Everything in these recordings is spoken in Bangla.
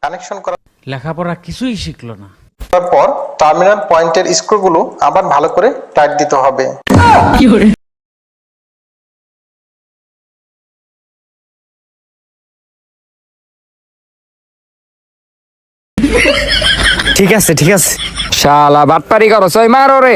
কানেকশন করার লেখাপড়া কিছুই শিখলো না। পর টার্মিনাল পয়েন্টের স্ক্রুগুলো আবার ভালো করে টাইট দিতে হবে। ঠিক আছে ঠিক আছে, শালা বাটপারি করো, ছয় মারো রে।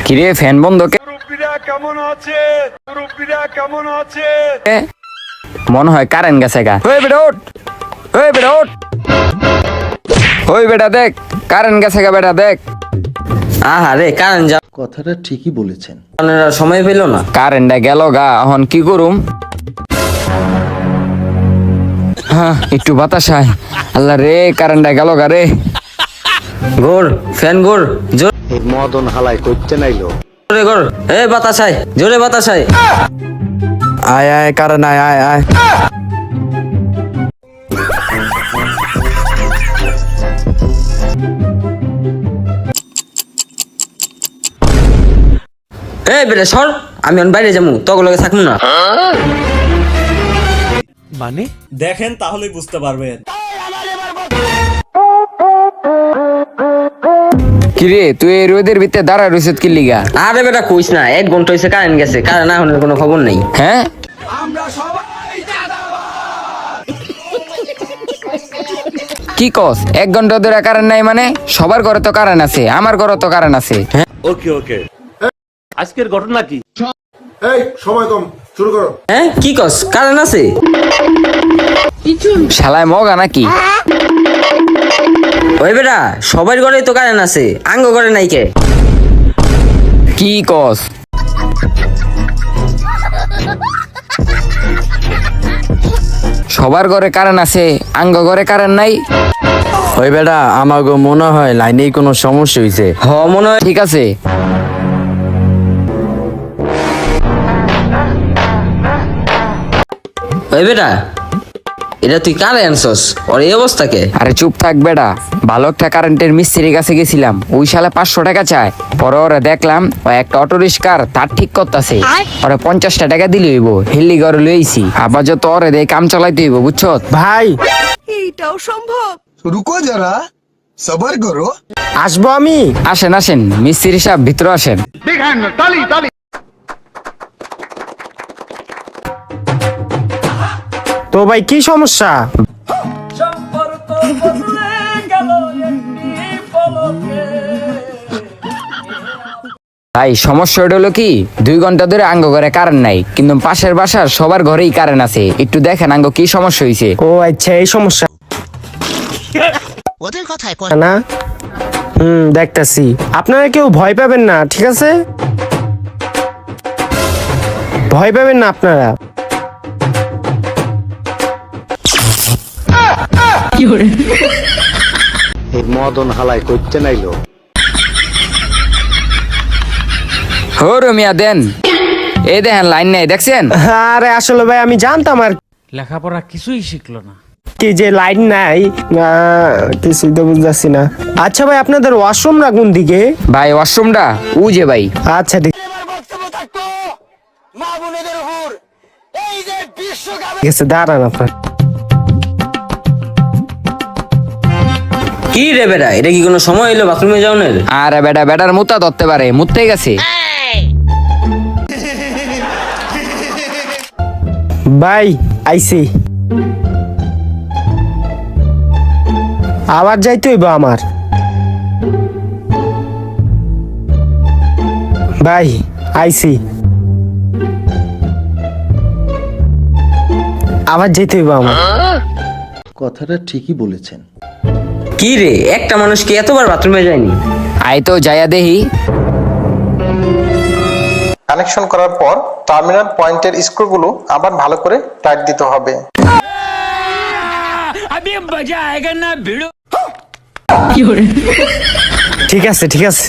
কিরে ফ্যান বন্ধ কে? মনে হয় কারেন্ট গেছে গা। ওই বেটা ওঠ, ওই বেটা ওঠ, ওই বেটা দেখ কারেন্ট গেছে গা, বেটা দেখ। আহারে কারেন্ট যা, কথাটা ঠিকই বলেছেন। সময় পেল না। কারেন্টটা গেল গা, এখন কি করুম? হ্যাঁ একটু বাতাস আয়। আল্লাহ রে কারেন্টটা গেল গা রে। গোর ফ্যান গোর, এই মদন হালাই করতে নাইলো। জোরে গোর, এ বাতাস আয়, জোরে বাতাস আয়। আয় আয় কারেন্ট আয় আয় আয়। এ বেটা সর, আমি এখন বাইরে যাবো, তখন লগে থাকবো না। মানে দেখেন তাহলেই বুঝতে পারবেন। কিরে তুই এই রোদের ভিতরে দাঁড়ায় রইছিস কি লিগা? আরে বেটা কইস না, 1 ঘন্টা হয়েছে কারেন্ট গেছে, কারেন্ট এখন কোনো খবর নেই। হ্যাঁ কি কস? 1 ঘন্টা ধরে কারেন্ট নাই মানে? সবার ঘরে তো কারেন্ট আছে, আমার ঘরে তো কারেন্ট আছে। ওকে ওকে, আজকের ঘটনা কি? এই সময় কম, শুরু করো। হ্যাঁ কি কস, কারেন্ট আছে? শালায় মগা নাকি? ওই বেটা সবার ঘরেই তো কারেন্ট আছে, আঙ্গ ঘরে নাই কে? কি কস? সবার ঘরে কারেন্ট আছে, আঙ্গ ঘরে কারেন্ট নাই? ওই বেটা আমাগো মনে হয় লাইনেই কোনো সমস্যা হইছে। হ মনে হয়। ঠিক আছে ওই বেটা এটা তুই কারে আনছস, ওর এই অবস্থাকে? আরে চুপ থাক বেটা, ভালো একটা কারেন্টের মিস্ত্রির কাছে গেছিলাম, ওই সালে 500 টাকা চায়। পরে ওরা দেখলাম ও একটা অটো রিক্সার তার ঠিক করতেছে, ওরা 50 টাকা দিলে হইব, হেলি ঘরে লইছি। আবার যত ওরে দিয়ে কাম চালাইতে হইব, বুঝছো ভাই এইটাও সম্ভব? রুকো যারা, সবার করো। আসবো আমি। আসেন আসেন মিস্ত্রি সাহেব, ভিতরে আসেন। তো ভাই কি সমস্যা? ভাই সমস্যা হলো কি, 2 ঘন্টা ধরে আঙ্গ ঘরে কারেন্ট নাই, কিন্তু পাশের বাসার সবার ঘরেই কারেন্ট আছে। একটু দেখেন আঙ্গ কি সমস্যা হয়েছে। ও আচ্ছা এই সমস্যা ওদের কথায় না? দেখতাছি। আপনারা কেউ ভয় পাবেন না, ঠিক আছে? ভয় পাবেন না আপনারা। এই মদন হালাই করতে নাইলো। হো রমিয়া দেন, এই দেখেন লাইন নাই, দেখছেন? আরে আসলে ভাই আমি জানতাম আর লেখাপড়া কিছুই শিখলো না। কি যে লাইন নাই, কিছুই তো বুঝতেছি না। আচ্ছা ভাই আপনাদের ওয়াশরুমটা কোন দিকে? ভাই ওয়াশরুমটা ও যে ভাই। আচ্ছা ঠিক আছে, দাঁড়ান আপনার। কি রে বেটা, এটা কি কোনো সময় হইলো বাথরুমে যাওয়ার? আরে বেটা বেটার মুতা ধরতে পারে, মুততে গেছে। ভাই আইসি, আবার যাইতে হইব আমার। ভাই আইসি, আবার যেতে হইব আমার। কথাটা ঠিকই বলেছেন। কি রে, একটা মানুষ কি এতবার বাথরুমে যায়নি? আই তো যাইয়া দেহি। কানেকশন করার পর টার্মিনাল পয়েন্টের স্ক্রুগুলো আবার ভালো করে টাইট দিতে হবে। ঠিক আছে ঠিক আছে